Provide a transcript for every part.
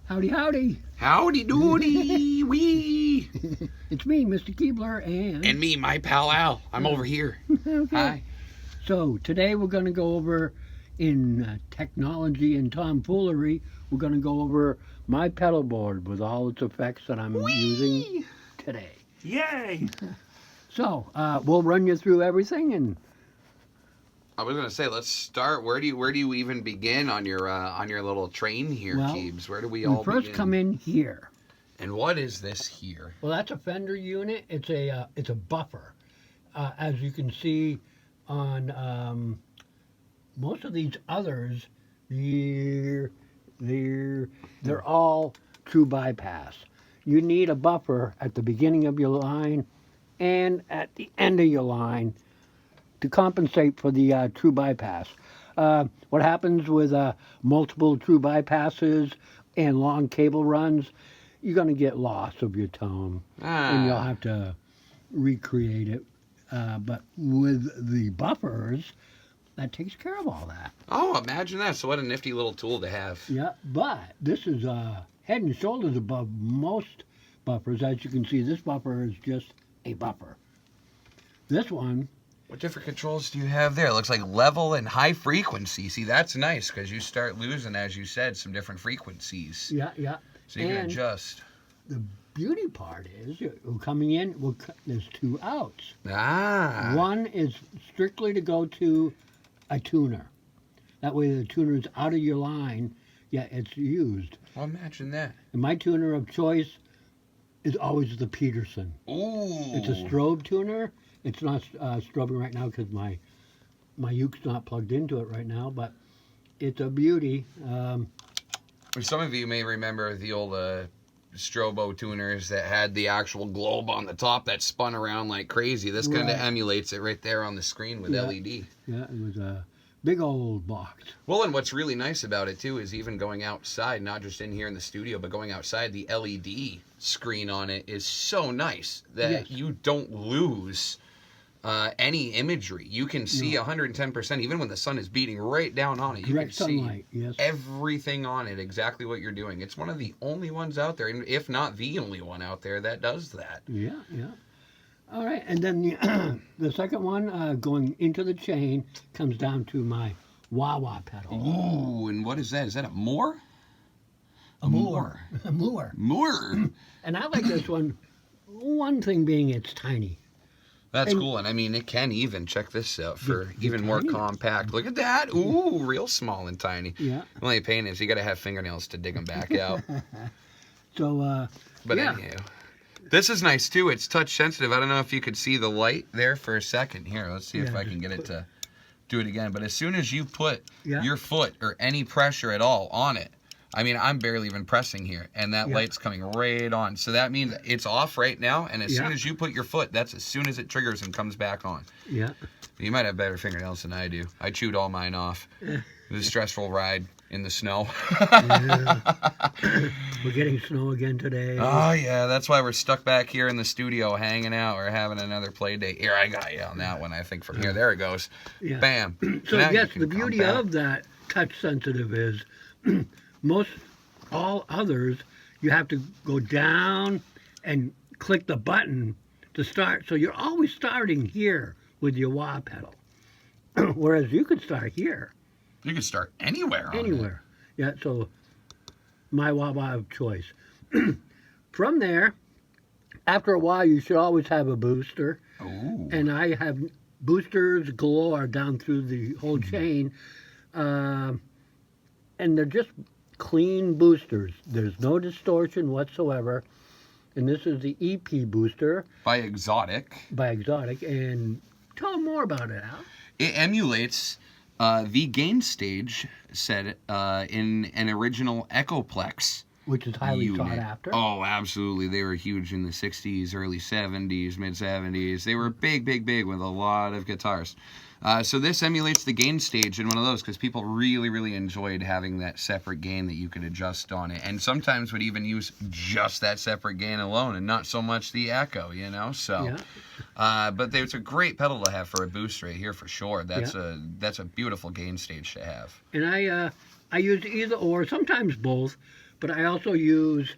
Howdy, howdy. Howdy doody wee. It's me, Mr. Keebler, And me, my pal Al. I'm over here. Okay. Hi. So today we're going to go over in technology and tomfoolery. We're going to go over my pedal board with all its effects that I'm using today. Yay. So we'll run you through everything, and I was gonna say, let's start. Where do you even begin on your little train here, Well, Keebs? Where do we we all first begin? come in here. And what is this here? Well, that's a fender unit. It's a buffer. As you can see on most of these others, they're all true bypass. You need a buffer at the beginning of your line and at the end of your line to compensate for the true bypass. What happens with multiple true bypasses and long cable runs, you're going to get loss of your tone, and you'll have to recreate it. But with the buffers, that takes care of all that. Oh, imagine that. So what a nifty little tool to have. Yeah, but this is head and shoulders above most buffers. As you can see, this buffer is just a buffer. This one, What different controls do you have there? It looks like level and high frequency. See, that's nice because you start losing, as you said, some different frequencies. yeah. So you can And adjust. the beauty part is, coming in, there's two outs. Ah. One is strictly to go to a tuner. That way the tuner is out of your line, yet it's used. Well, imagine that. And my tuner of choice is always the Peterson. Ooh. It's a strobe tuner. It's not strobing right now because my uke's not plugged into it right now, but it's a beauty. Some of you may remember the old strobo tuners that had the actual globe on the top that spun around like crazy. This kind of Right. emulates it right there on the screen with Yeah. LED. Yeah, it was a big old box. Well, and what's really nice about it, too, is even going outside, not just in here in the studio, but going outside, the LED screen on it is so nice that Yes. you don't lose any imagery. You can see 110%, even when the sun is beating right down on it. You Direct can see sunlight, yes. everything on it, exactly what you're doing. It's one of the only ones out there, and if not the only one out there, that does that. Yeah. All right, and then the second one, going into the chain, comes down to my Wawa pedal. Ooh, and what is that? Is that a Moore? A Moore. A Moore. Moore. And I like this one. One thing being it's tiny. That's And- cool, and I mean, it can even, check this out, for The even more tiny? compact. Look at that. Ooh, real small and tiny. Yeah. The only pain is you got to have fingernails to dig them back out. So, But yeah. anyhow, this is nice, too. It's touch sensitive. I don't know if you could see the light there for a second. Here, let's see if Yeah, I can get it to do it again. But as soon as you put Yeah. your foot or any pressure at all on it, I mean, I'm barely even pressing here, and that Yeah. light's coming right on. So that means it's off right now, and as Yeah. soon as you put your foot, that's as soon as it triggers and comes back on. Yeah. You might have better fingernails than I do. I chewed all mine off. It was a stressful ride in the snow. We're getting snow again today. Oh, yeah, that's why we're stuck back here in the studio hanging out. We're having another play date. Here, I got you on that one, I think, from here. There it goes. Yeah. Bam. So Now you yes, can the beauty compact. of that touch sensitive is all others you have to go down and click the button to start. So you're always starting here with your wah pedal, whereas you could start here You can start anywhere on anywhere. Yeah. So my wah of choice. From there, after a while, you should always have a booster. it. Ooh. And I have boosters galore down through the whole chain, and they're just clean boosters. There's no distortion whatsoever, and this is the EP booster By Exotic. by Exotic. And tell them more about it, Al. It emulates the gain stage set in an original Echoplex Which is highly unit. sought after. Oh, absolutely. They were huge in the 60s, early 70s, mid 70s. They were big with a lot of guitars. So this emulates the gain stage in one of those because people really enjoyed having that separate gain that you could adjust on it. And sometimes would even use just that separate gain alone and not so much the echo, you know? So, but it's a great pedal to have for a boost right here for sure. That's a beautiful gain stage to have. And I use either or, sometimes both. but I also use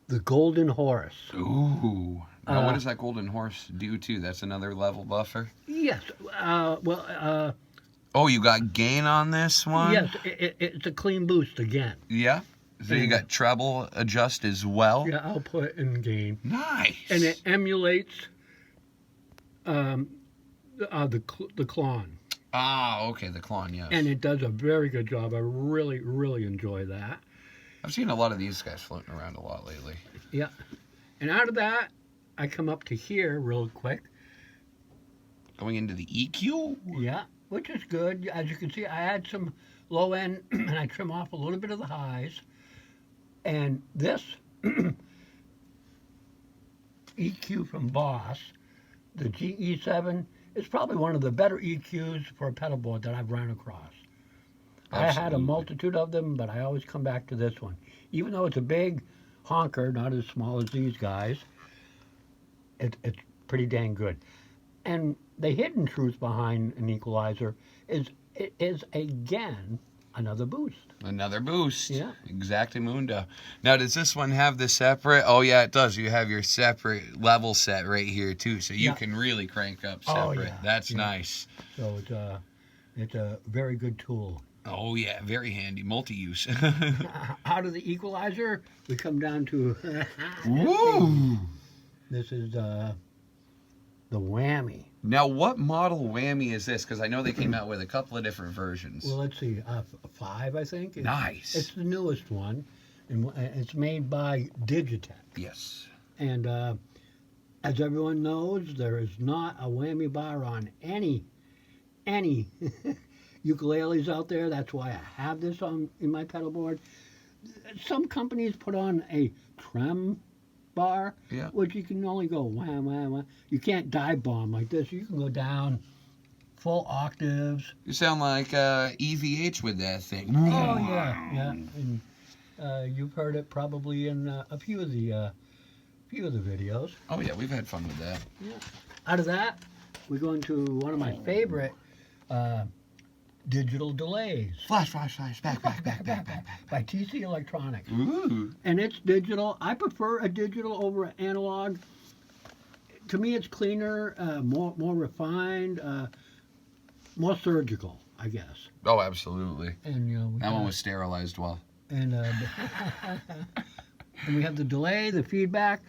the Golden Horse. Ooh. Now, what does that Golden Horse do too? That's another level buffer? Yes. Oh, you got gain on this one? Yes, it's a clean boost again. Yeah? So you got treble adjust as well? Yeah, output and gain. Nice. And it emulates the clone. Ah, okay, the clone, yes. And it does a very good job. I really, really enjoy that. I've seen a lot of these guys floating around a lot lately. Yeah. And out of that, I come up to here real quick. Going into the EQ? Yeah, which is good. As you can see, I add some low end and I trim off a little bit of the highs. And this EQ from Boss, the GE7, is probably one of the better EQs for a pedal board that I've run across. Absolutely. I had a multitude of them, but I always come back to this one. Even though it's a big honker, not as small as these guys, it's pretty dang good. And the hidden truth behind an equalizer is it is, again, another boost. Another boost. Yeah. Exactamundo. Now, does this one have the separate? Oh, yeah, it does. You have your separate level set right here, too, so you can really crank up separate. Oh, yeah. That's nice. So it's a very good tool. Oh, yeah, very handy. Multi-use. Out of the equalizer, we come down to Woo! This is the Whammy. Now, what model Whammy is this? Because I know they came out with a couple of different versions. Well, let's see, 5, I think. Nice. It's the newest one, and it's made by Digitech. Yes. And as everyone knows, there is not a Whammy bar on any ukuleles out there. That's why I have this in my pedal board. Some companies put on a trem bar, which you can only go wham, wham, wham. You can't dive bomb like this. You can go down full octaves. You sound like EVH with that thing. Oh, yeah. And you've heard it probably in a few of the videos. Oh, yeah, we've had fun with that. Yeah. Out of that, we go into one of my favorite digital delays. Flash, back. By TC Electronics. Ooh. And it's digital. I prefer a digital over an analog. To me, it's cleaner, more refined, more surgical, I guess. Oh, absolutely. And that one was sterilized well. And and we have the delay, the feedback,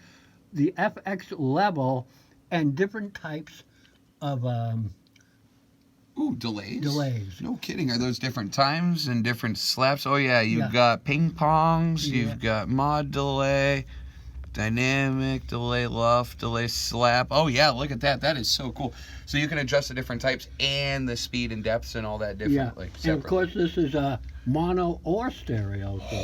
the FX level, and different types of Ooh, delays? Delays. No kidding. Are those different times and different slaps? Oh, yeah. You've got ping pongs. Yeah. You've got mod delay, dynamic delay, luff, delay, slap. Oh, yeah. Look at that. That is so cool. So you can adjust the different types and the speed and depths and all that differently. And, of course, this is mono or stereo. So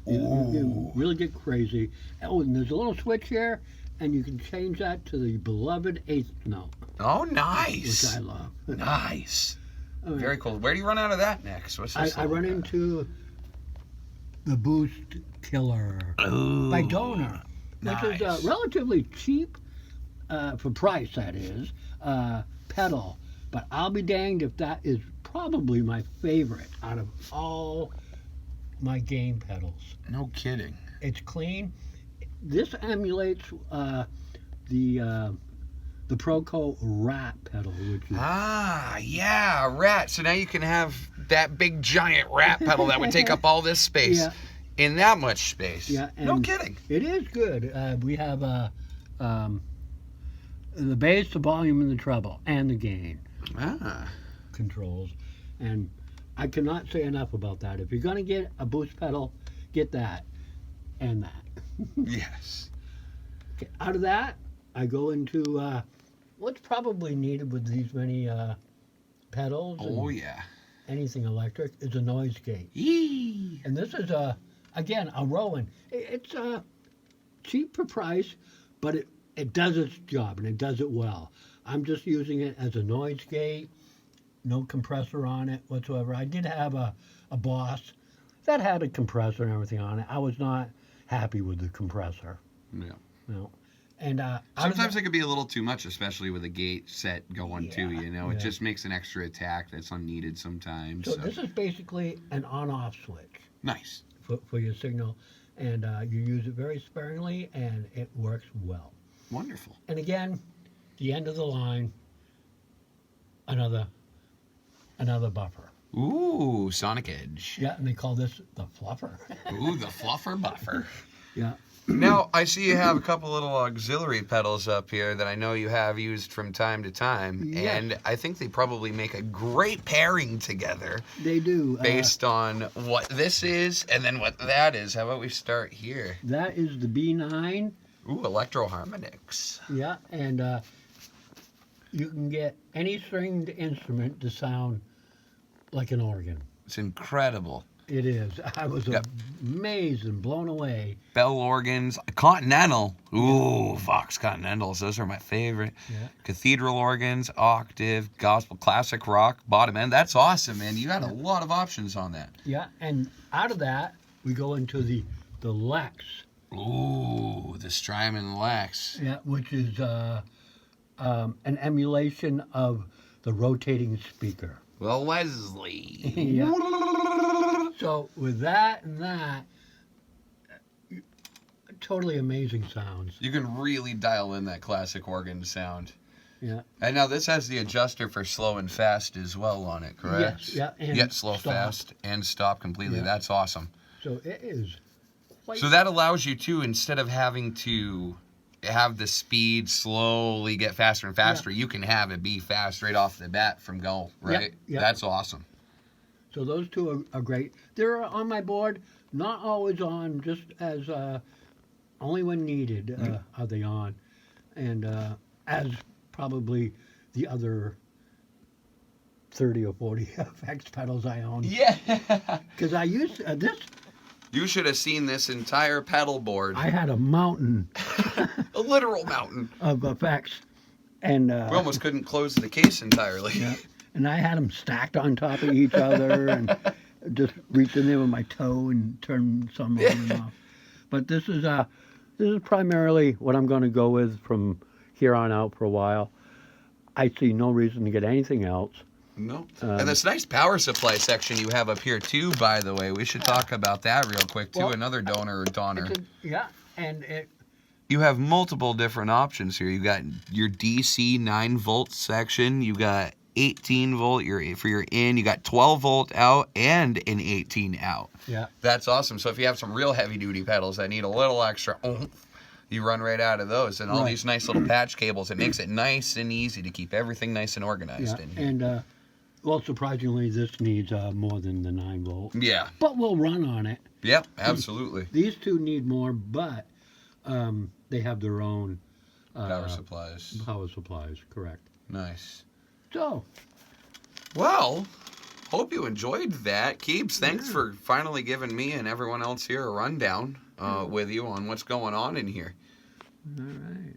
you can really get crazy. Oh, and there's a little switch here, and you can change that to the beloved 8th note. Oh, nice. Which I love. Nice. Right. Very cool. Where do you run out of that next? What's this? I run into the Boost Killer by Donor, which is relatively cheap for price, that is, pedal. But I'll be danged if that is probably my favorite out of all my game pedals. No kidding. It's clean. This emulates the Proco Rat pedal, which is Rat. So now you can have that big giant Rat pedal that would take up all this space in that much space. Yeah, no kidding. It is good. We have the bass, the volume, and the treble, and the gain controls. And I cannot say enough about that. If you're going to get a boost pedal, get that and that. Yes. Okay, out of that, I go into what's probably needed with these many pedals. Oh, yeah. Anything electric is a noise gate. Yee. And this is, again, a Rowan. It's cheap for price, but it does its job, and it does it well. I'm just using it as a noise gate, no compressor on it whatsoever. I did have a Boss that had a compressor and everything on it. I was not happy with the compressor. Yeah. No. And sometimes it could be a little too much, especially with a gate set going too. It just makes an extra attack that's unneeded sometimes. So this is basically an on-off switch. Nice. for your signal, and you use it very sparingly, and it works well. Wonderful. And again, the end of the line, another buffer. Ooh, Sonic Edge. Yeah, and they call this the fluffer. Ooh, the fluffer buffer. Yeah. Now, I see you have a couple little auxiliary pedals up here that I know you have used from time to time, Yes. and I think they probably make a great pairing together They do. based on what this is and then what that is. How about we start here? That is the B9. Ooh, Electro Harmonix. Yeah, and you can get any stringed instrument to sound like an organ. It's incredible. It is. I was Yep. amazed and blown away. Bell organs, Continental. Ooh, Vox Continentals. Those are my favorite. Yeah. Cathedral organs, octave, gospel, classic rock, bottom end. That's awesome, man. You got a lot of options on that. Yeah, and out of that, we go into the Lex. Ooh, the Strymon Lex. Yeah, which is an emulation of the rotating speaker. Well, Leslie. Yeah. So with that and that, totally amazing sounds. You can really dial in that classic organ sound. Yeah. And now this has the adjuster for slow and fast as well on it, correct? Yes. Yeah. And Yet slow, stop. fast, and stop completely. Yeah. That's awesome. So it is quite. So that allows you to, instead of having to have the speed slowly get faster and faster, you can have it be fast right off the bat from go, right? Yeah. That's awesome. So those two are great. They're on my board, not always on, just as only when needed are they on, and as probably the other 30 or 40 effects pedals I own. Yeah. Because I used this. You should have seen this entire pedal board. I had a mountain A literal mountain. of effects, and We almost couldn't close the case entirely. yeah, and I had them stacked on top of each other, and just reached in there with my toe and turned some on and off. But this is primarily what I'm going to go with from here on out for a while. I see no reason to get anything else. No. And this nice power supply section you have up here too, by the way. We should talk about that real quick too. Well, Another donor or donor. Yeah, and it. You have multiple different options here. You got your DC 9-volt section. You got 18 volt for your in. You got 12 volt out and an 18 out. Yeah. That's awesome. So if you have some real heavy duty pedals that need a little extra oomph, you run right out of those. And all Right. these nice little patch cables, it makes it nice and easy to keep everything nice and organized Yeah, in here. and well, surprisingly, this needs more than the 9-volt. Yeah. But we'll run on it. Yep, absolutely. These two need more, but they have their own Power supplies. power supplies. Correct. Nice. So, Well, hope you enjoyed that. Keebs, thanks for finally giving me and everyone else here a rundown with you on what's going on in here. all right.